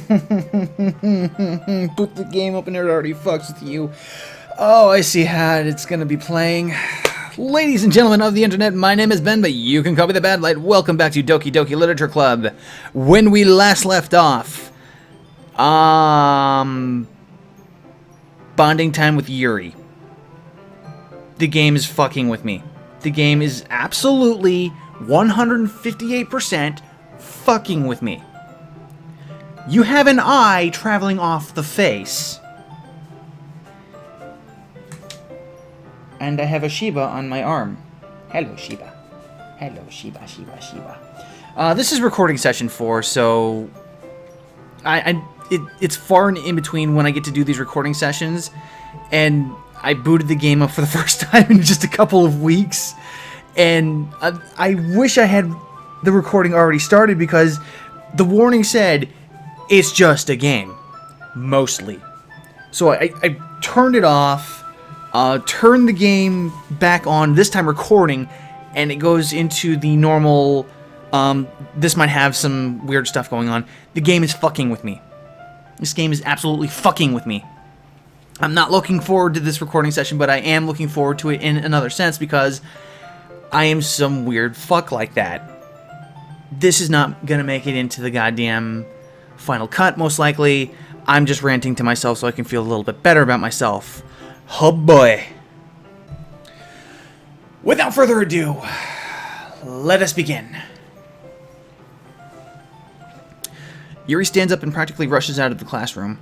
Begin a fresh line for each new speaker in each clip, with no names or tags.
Put the game up and it already fucks with you. Oh, I see how it's gonna be playing. Ladies and gentlemen of the internet, my name is Ben, but you can call me the Bad Light. Welcome back to Doki Doki Literature Club. When we last left off, bonding time with Yuri. The game is fucking with me. The game is absolutely 158% fucking with me. You have an eye traveling off the face. And I have a Shiba on my arm. Hello, Shiba. Hello, Shiba, Shiba, Shiba. This is recording session 4, so it's far and in between when I get to do these recording sessions, and I booted the game up for the first time in just a couple of weeks, and I wish I had the recording already started because the warning said it's just a game, mostly. So I turned it off. Turn the game back on, this time recording, and it goes into the normal, this might have some weird stuff going on. The game is fucking with me. This game is absolutely fucking with me. I'm not looking forward to this recording session, but I am looking forward to it in another sense because I am some weird fuck like that. This is not gonna make it into the goddamn final cut, most likely. I'm just ranting to myself so I can feel a little bit better about myself. Oh boy. Without further ado, let us begin. Yuri stands up and practically rushes out of the classroom.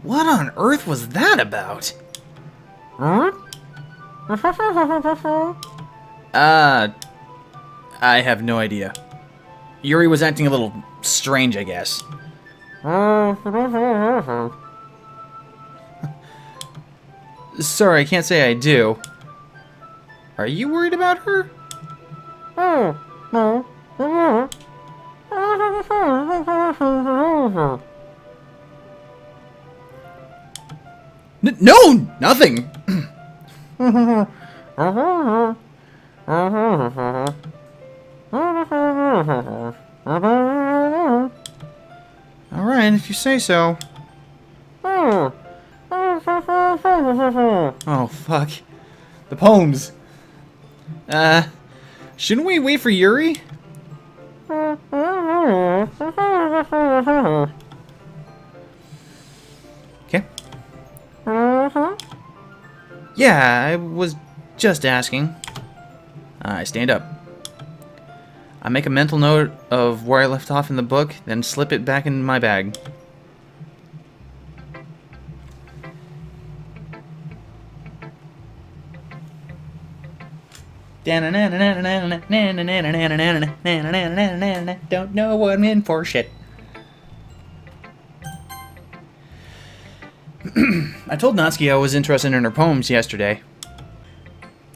What on earth was that about? I have no idea. Yuri was acting a little strange, I guess. Sorry, I can't say I do. Are you worried about her? No, nothing. All right, if you say so. Oh, fuck. The poems. Shouldn't we wait for Yuri? Okay. Yeah, I was just asking. I stand up. I make a mental note of where I left off in the book, then slip it back in my bag. Don't know what I'm in for shit. I told Natsuki I was interested in her poems yesterday.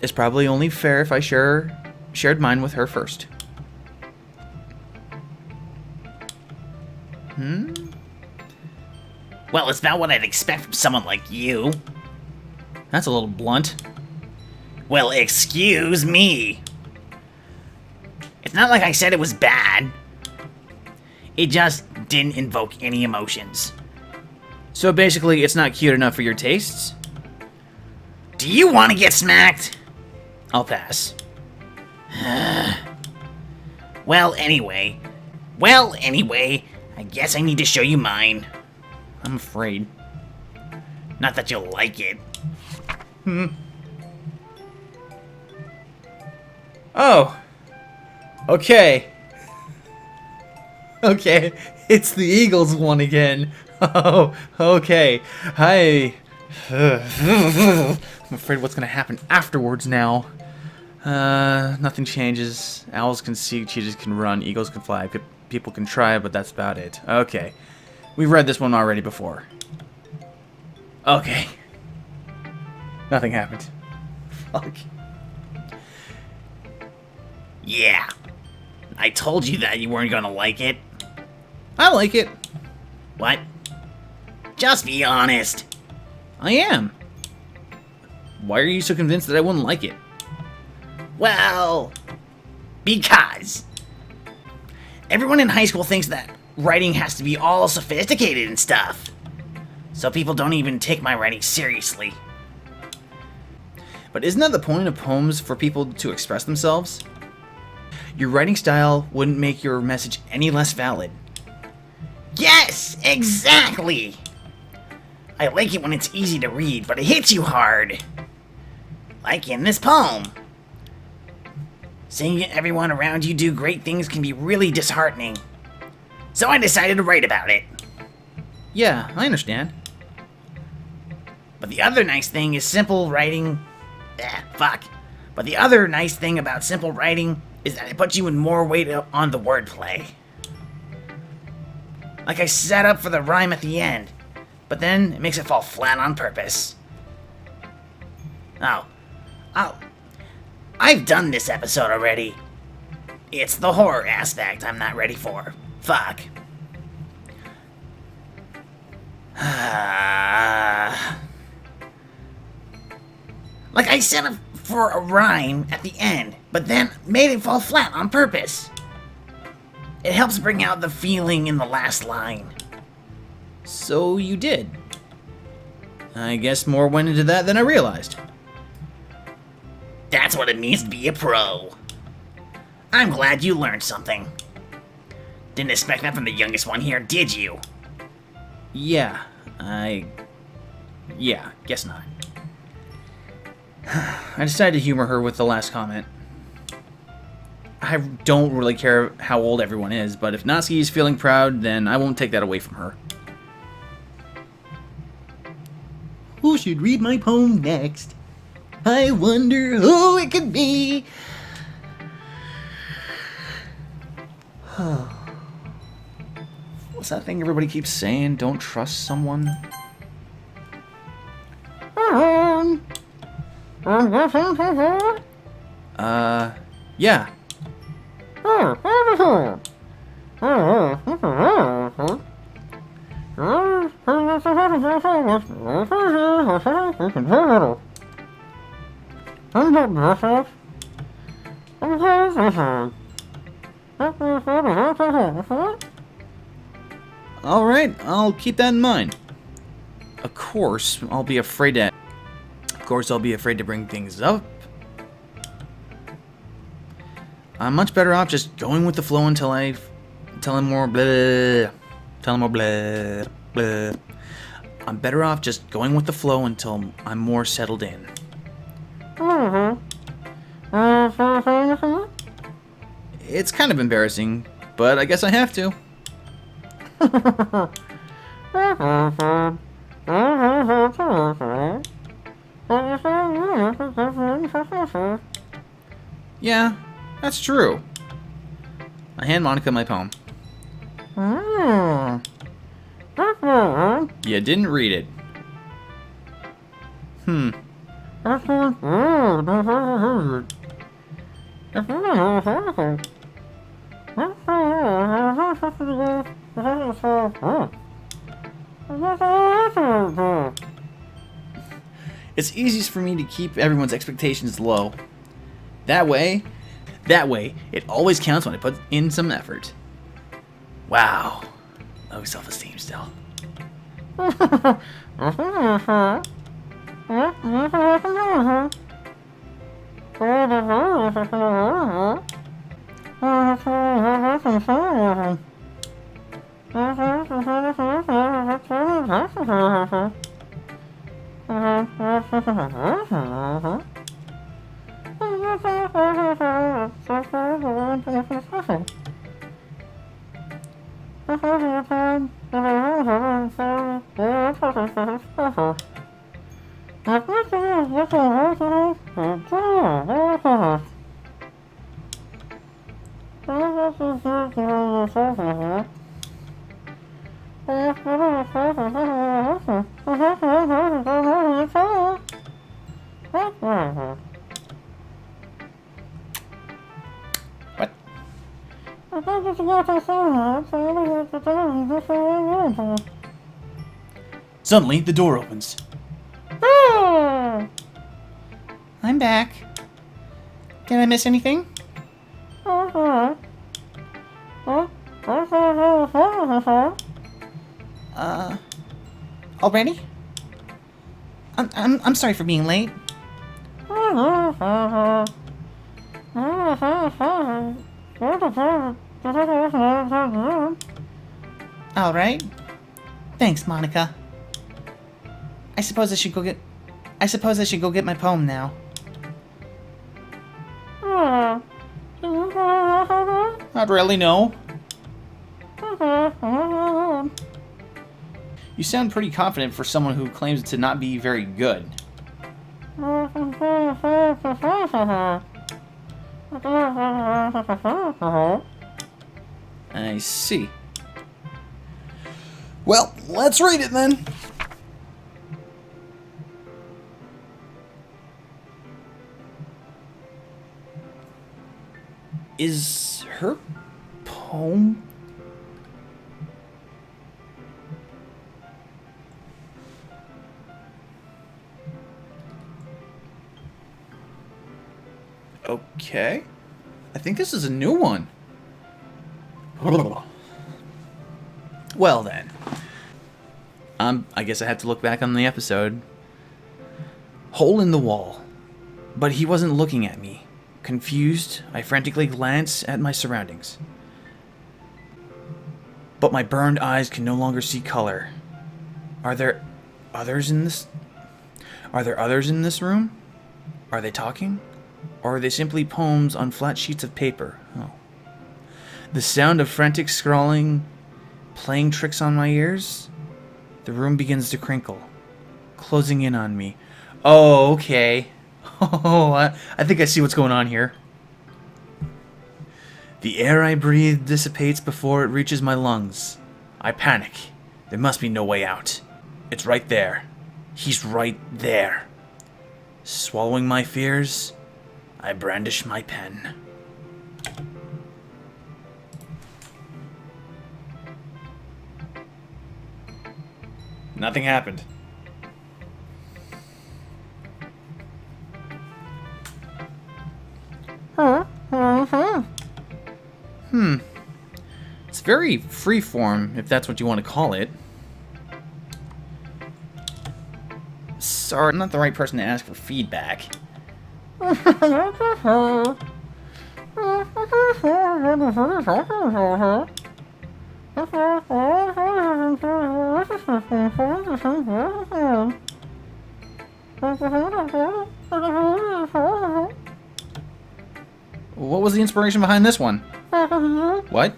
It's probably only fair if I shared mine with her first.
Well, it's not what I'd expect from someone like you.
That's a little blunt.
Well, excuse me. It's not like I said it was bad. It just didn't invoke any emotions.
So basically, it's not cute enough for your tastes?
Do you want to get smacked?
I'll pass.
Well, anyway, I guess I need to show you mine.
I'm afraid.
Not that you'll like it.
Oh. Okay. Okay. It's the Eagles one again. Oh, okay. I'm afraid what's gonna happen afterwards now. Nothing changes. Owls can see, cheetahs can run, eagles can fly, people can try, but that's about it. Okay. We've read this one already before. Okay. Nothing happened. Fuck.
Yeah. I told you that you weren't gonna like it.
I like it.
What? Just be honest.
I am. Why are you so convinced that I wouldn't like it?
Well, because everyone in high school thinks that writing has to be all sophisticated and stuff. So people don't even take my writing seriously.
But isn't that the point of poems, for people to express themselves? Your writing style wouldn't make your message any less valid.
Yes, exactly! I like it when it's easy to read, but it hits you hard. Like in this poem. Seeing everyone around you do great things can be really disheartening. So I decided to write about it.
Yeah, I understand.
But the other nice thing is simple writing... But the other nice thing about simple writing is that it puts you in more weight on the wordplay. Like I set up for the rhyme at the end, but then it makes it fall flat on purpose. I've done this episode already. It's the horror aspect I'm not ready for. Fuck. Like I set up for a rhyme at the end, but then made it fall flat on purpose. It helps bring out the feeling in the last line.
So you did. I guess more went into that than I realized.
That's what it means to be a pro. I'm glad you learned something. Didn't expect that from the youngest one here, did you?
Yeah, guess not. I decided to humor her with the last comment. I don't really care how old everyone is, but if Natsuki is feeling proud, then I won't take that away from her. Who should read my poem next? I wonder who it could be. What's that thing everybody keeps saying? Don't trust someone? Yeah. Alright, I'll keep that in mind. Of course, I'll be afraid to bring things up. I'm much better off just going with the flow until I tell him more blah. I'm better off just going with the flow until I'm more settled in. It's kind of embarrassing, but I guess I have to. Yeah, that's true. I hand Monica my poem. You didn't read it. It's easiest for me to keep everyone's expectations low. That way, it always counts when I put in some effort. Wow. Low self-esteem still. What? Suddenly, the door opens. I'm back. Did I miss anything?
Already? I'm sorry for being late. All right. Thanks, Monica. I suppose I should go get my poem now.
Not really, no. You sound pretty confident for someone who claims to not be very good. I see. Well, let's read it then. Is her poem? Okay. I think this is a new one. Well then. I guess I have to look back on the episode. Hole in the wall. But he wasn't looking at me. Confused, I frantically glanced at my surroundings. But my burned eyes can no longer see color. Are there others in this? Are there others in this room? Are they talking? Or are they simply poems on flat sheets of paper? Oh. The sound of frantic scrawling, playing tricks on my ears. The room begins to crinkle, closing in on me. Oh, okay. Oh, I think I see what's going on here. The air I breathe dissipates before it reaches my lungs. I panic. There must be no way out. It's right there. He's right there. Swallowing my fears, I brandish my pen. Nothing happened. It's very freeform, if that's what you want to call it. Sorry, I'm not the right person to ask for feedback. What was the inspiration behind this one? What?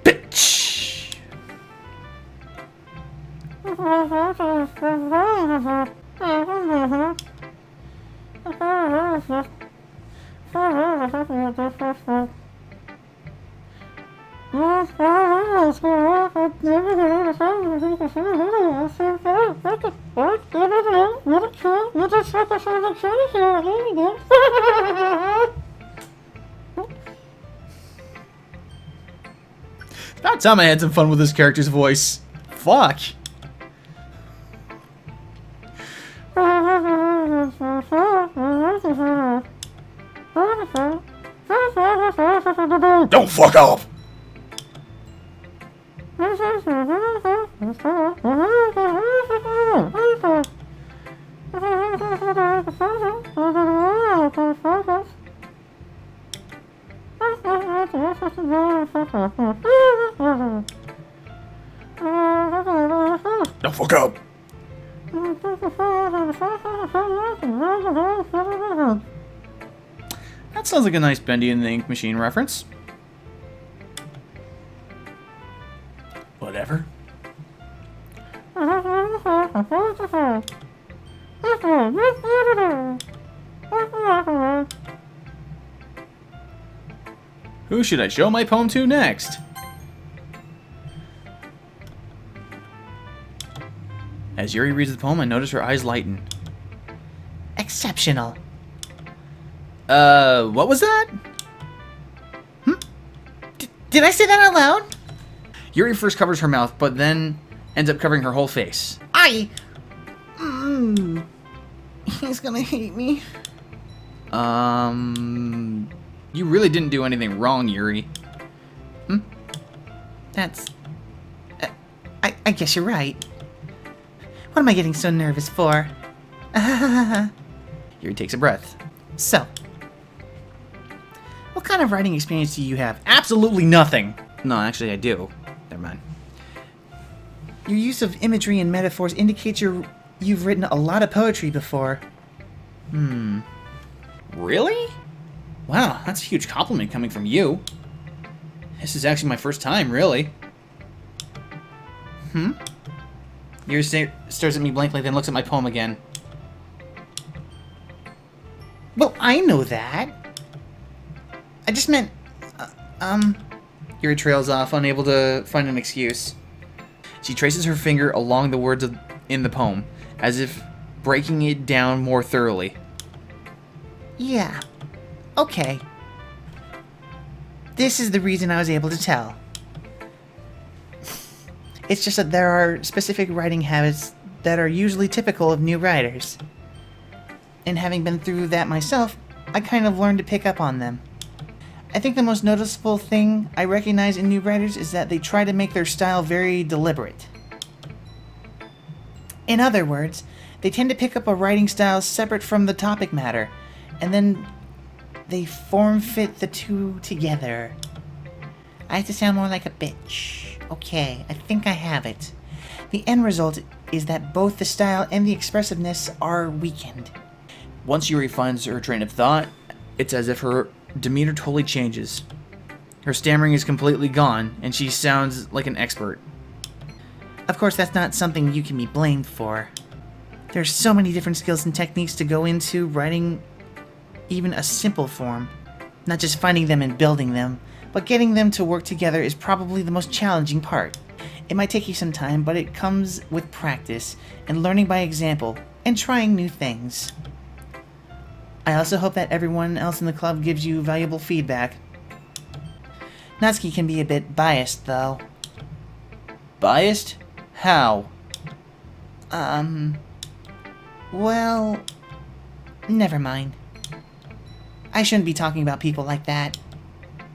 Bitch! About time I had some fun with this character's voice. Fuck. Don't fuck up! Don't fuck up! That sounds like a nice Bendy and the Ink Machine reference. Whatever. Who should I show my poem to next? As Yuri reads the poem, I notice her eyes lighten.
Exceptional.
What was that?
Did I say that out loud?
Yuri first covers her mouth, but then ends up covering her whole face.
He's gonna hate me.
You really didn't do anything wrong, Yuri.
That's... I guess you're right. What am I getting so nervous for?
Yuri takes a breath.
So, what kind of writing experience do you have?
Absolutely nothing. No, actually I do. Never mind.
Your use of imagery and metaphors indicates you've written a lot of poetry before.
Really? Wow, that's a huge compliment coming from you. This is actually my first time, really. Yuri stares at me blankly, then looks at my poem again.
Well, I know that. I just meant...
Yuri trails off, unable to find an excuse. She traces her finger along the words in the poem, as if breaking it down more thoroughly.
Yeah. Okay. This is the reason I was able to tell. It's just that there are specific writing habits that are usually typical of new writers. And having been through that myself, I kind of learned to pick up on them. I think the most noticeable thing I recognize in new writers is that they try to make their style very deliberate. In other words, they tend to pick up a writing style separate from the topic matter, and then they form-fit the two together. I have to sound more like a bitch. Okay, I think I have it. The end result is that both the style and the expressiveness are weakened.
Once Yuri finds her train of thought, it's as if her demeanor totally changes. Her stammering is completely gone, and she sounds like an expert.
Of course, that's not something you can be blamed for. There's so many different skills and techniques to go into writing even a simple form. Not just finding them and building them, but getting them to work together is probably the most challenging part. It might take you some time, but it comes with practice and learning by example and trying new things. I also hope that everyone else in the club gives you valuable feedback. Natsuki can be a bit biased, though.
Biased? How?
Well, never mind. I shouldn't be talking about people like that.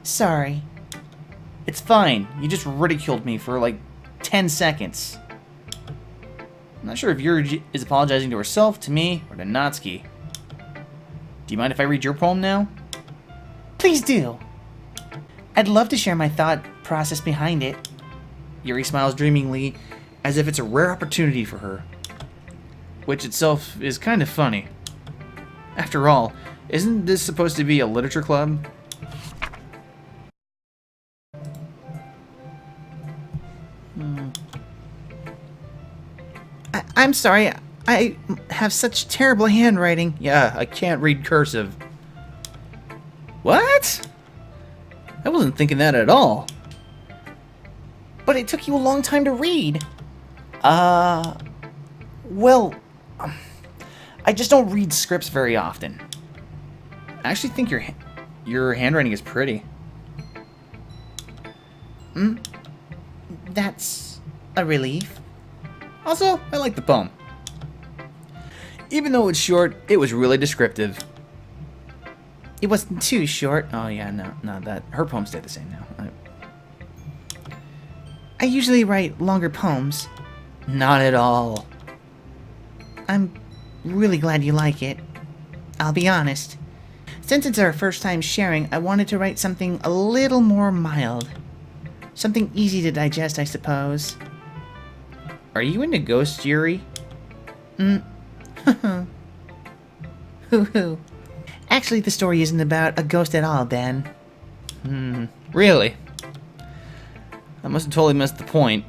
Sorry.
It's fine. You just ridiculed me for like 10 seconds. I'm not sure if Yuri is apologizing to herself, to me, or to Natsuki. Do you mind if I read your poem now?
Please do. I'd love to share my thought process behind it.
Yuri smiles dreamingly, as if it's a rare opportunity for her. Which itself is kind of funny. After all, isn't this supposed to be a literature club?
I'm sorry, I have such terrible handwriting.
Yeah, I can't read cursive. What? I wasn't thinking that at all.
But it took you a long time to read.
Well, I just don't read scripts very often. I actually think your handwriting is pretty.
That's a relief.
Also, I like the poem. Even though it's short, it was really descriptive.
It wasn't too short.
Oh yeah, no, that her poems stay the same now.
I usually write longer poems.
Not at all.
I'm really glad you like it. I'll be honest. Since it's our first time sharing, I wanted to write something a little more mild. Something easy to digest, I suppose.
Are you into ghosts, Yuri?
Hoo-hoo. Actually, the story isn't about a ghost at all, Ben.
Really? I must have totally missed the point.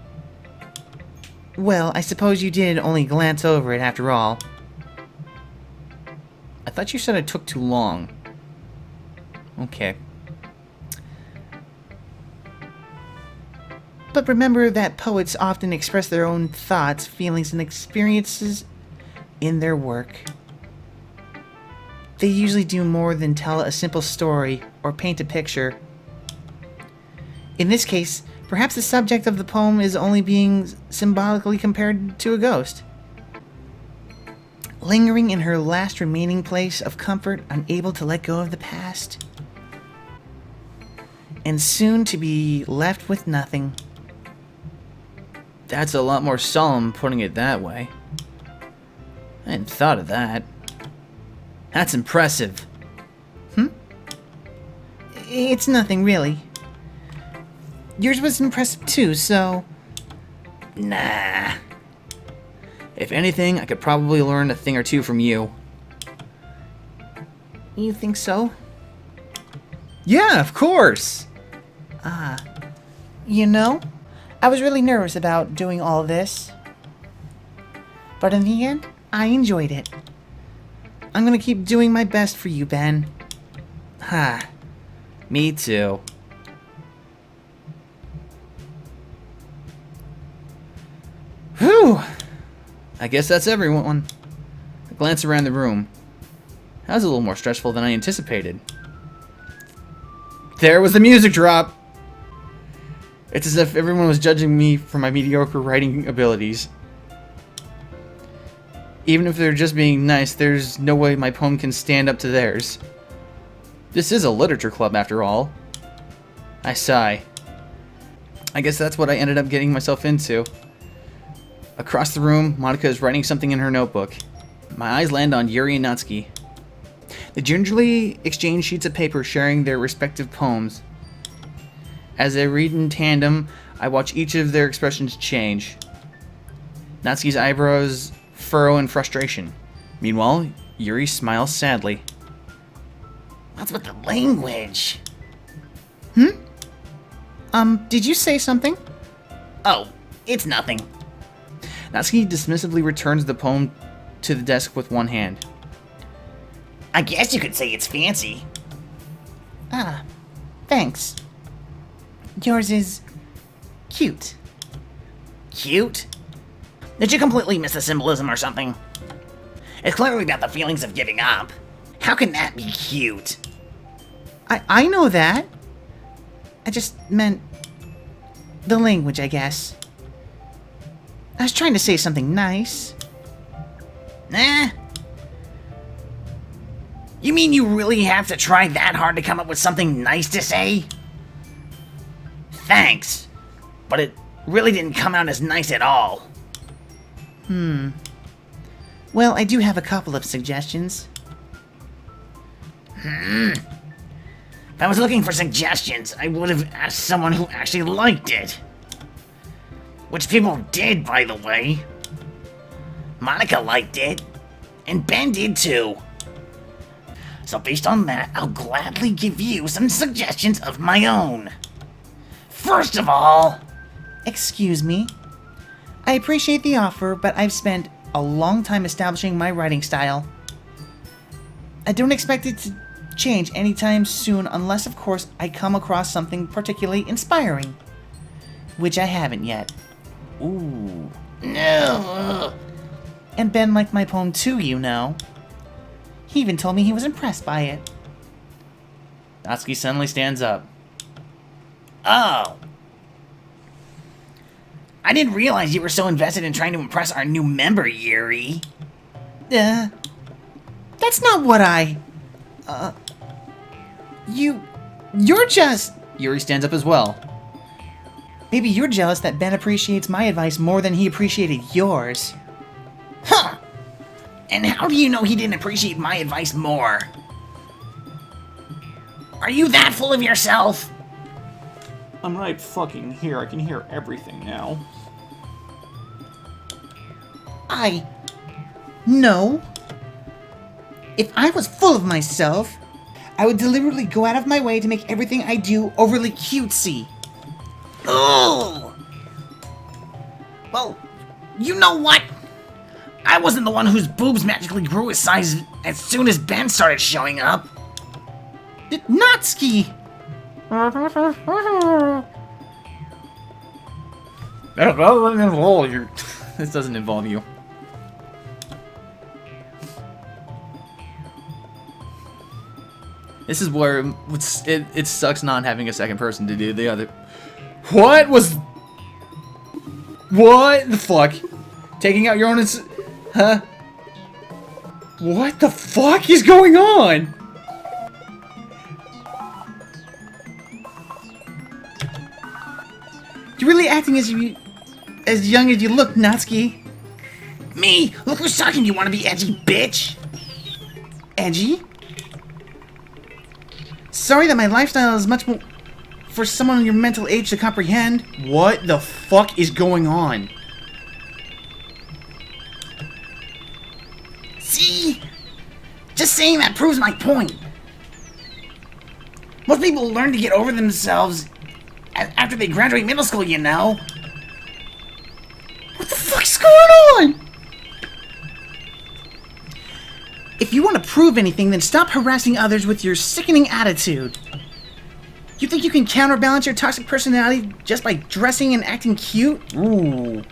Well, I suppose you did only glance over it after all.
I thought you said I took too long. Okay.
But remember that poets often express their own thoughts, feelings, and experiences in their work. They usually do more than tell a simple story or paint a picture. In this case, Perhaps the subject of the poem is only being symbolically compared to a ghost. Lingering in her last remaining place of comfort, unable to let go of the past. And soon to be left with nothing.
That's a lot more solemn putting it that way. I hadn't thought of that. That's impressive.
It's nothing, really. Yours was impressive too, so...
Nah. If anything, I could probably learn a thing or two from you.
You think so?
Yeah, of course!
You know, I was really nervous about doing all this. But in the end, I enjoyed it. I'm gonna keep doing my best for you, Ben.
Me too. Whew! I guess that's everyone. I glance around the room. That was a little more stressful than I anticipated. There was the music drop! It's as if everyone was judging me for my mediocre writing abilities. Even if they're just being nice, there's no way my poem can stand up to theirs. This is a literature club, after all. I sigh. I guess that's what I ended up getting myself into. Across the room, Monica is writing something in her notebook. My eyes land on Yuri and Natsuki. They gingerly exchange sheets of paper, sharing their respective poems. As they read in tandem, I watch each of their expressions change. Natsuki's eyebrows furrow in frustration. Meanwhile, Yuri smiles sadly.
What's with the language? Did you say something? Oh, it's nothing.
Natsuki dismissively returns the poem to the desk with one hand.
I guess you could say it's fancy. Thanks. Yours is cute. Cute? Did you completely miss the symbolism or something? It's clearly about the feelings of giving up. How can that be cute? I know that. I just meant the language, I guess. I was trying to say something nice. Nah. You mean you really have to try that hard to come up with something nice to say? Thanks. But it really didn't come out as nice at all. Well, I do have a couple of suggestions. If I was looking for suggestions, I would have asked someone who actually liked it. Which people did, by the way. Monica liked it. And Ben did too. So based on that, I'll gladly give you some suggestions of my own. First of all... Excuse me. I appreciate the offer, but I've spent a long time establishing my writing style. I don't expect it to change anytime soon unless, of course, I come across something particularly inspiring. Which I haven't yet. Ooh. No. And Ben liked my poem too, you know. He even told me he was impressed by it.
Natsuki suddenly stands up.
Oh. I didn't realize you were so invested in trying to impress our new member, Yuri. That's not what I... You're just...
Yuri stands up as well.
Maybe you're jealous that Ben appreciates my advice more than he appreciated yours. Huh! And how do you know he didn't appreciate my advice more? Are you that full of yourself?
I'm right fucking here. I can hear everything now.
No. If I was full of myself, I would deliberately go out of my way to make everything I do overly cutesy. Ugh! Well, you know what? I wasn't the one whose boobs magically grew a size as soon as Ben started showing up. Natsuki!
This doesn't involve you. This is where it sucks not having a second person to do the other. What was... What the fuck? Taking out your own... Huh? What the fuck is going on?
You're really acting as young as you look, Natsuki. Me? Look who's talking. You want to be edgy, bitch? Edgy? Sorry that my lifestyle is much more for someone your mental age to comprehend.
What the fuck is going on?
See? Just saying that proves my point. Most people learn to get over themselves after they graduate middle school, you know.
What the fuck's going on?
If you want to prove anything, then stop harassing others with your sickening attitude. You think you can counterbalance your toxic personality just by dressing and acting cute?
Ooh.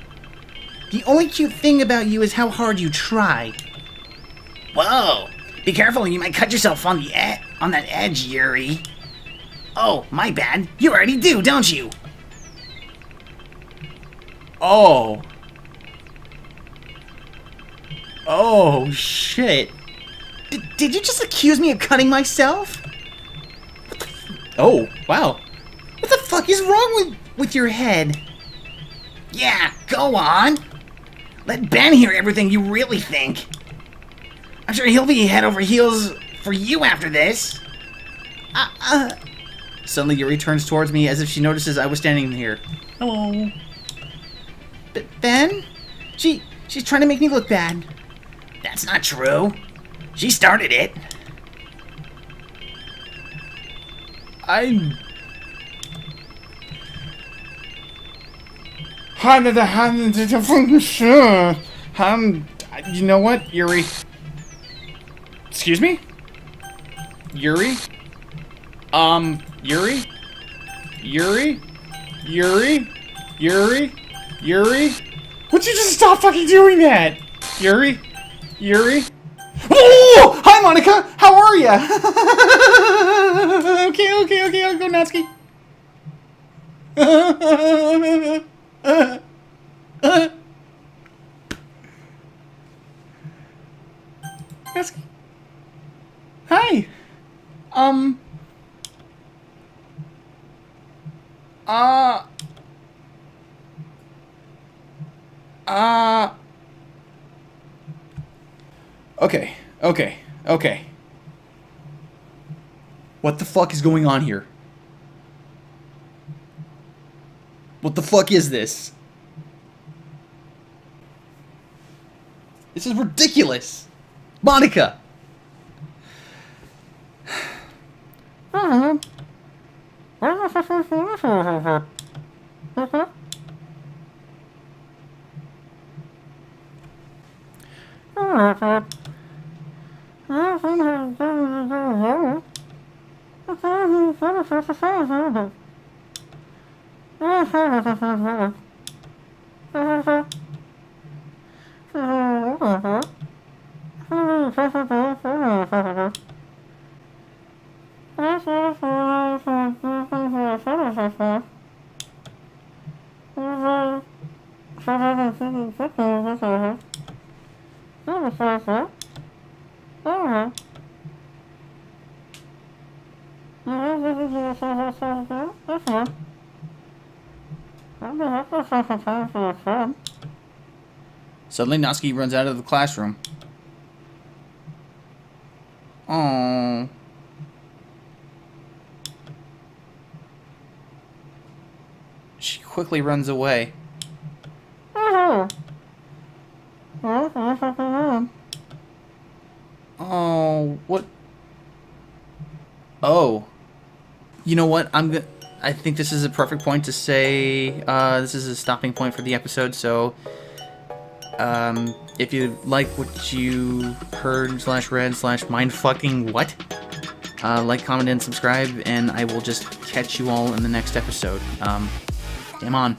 The only cute thing about you is how hard you try. Whoa! Be careful, you might cut yourself on that edge, Yuri. Oh, my bad. You already do, don't you?
Oh. Oh, shit.
Did you just accuse me of cutting myself?
Oh, wow.
What the fuck is wrong with your head? Yeah, go on. Let Ben hear everything you really think. I'm sure he'll be head over heels for you after this.
Suddenly Yuri turns towards me as if she notices I was standing here. Hello.
Ben? She's trying to make me look bad. That's not true. She started it.
I'm you know what, Yuri? Excuse me? Yuri? Yuri? Yuri? Yuri? Yuri? Yuri? Would you just stop fucking doing that? Yuri? Yuri? Oh! Hi, Monica! How are ya? Okay, I'll go, Natsuki. Natsuki. Hi. Okay. What the fuck is going on here? What the fuck is this? This is ridiculous! Monica! Suddenly, Natsuki runs out of the classroom. Oh. She quickly runs away. Oh, what? Oh. You know what? I think this is a perfect point to say this is a stopping point for the episode, so if you like what you heard / read / mindfucking what, like, comment, and subscribe, and I will just catch you all in the next episode. Game on.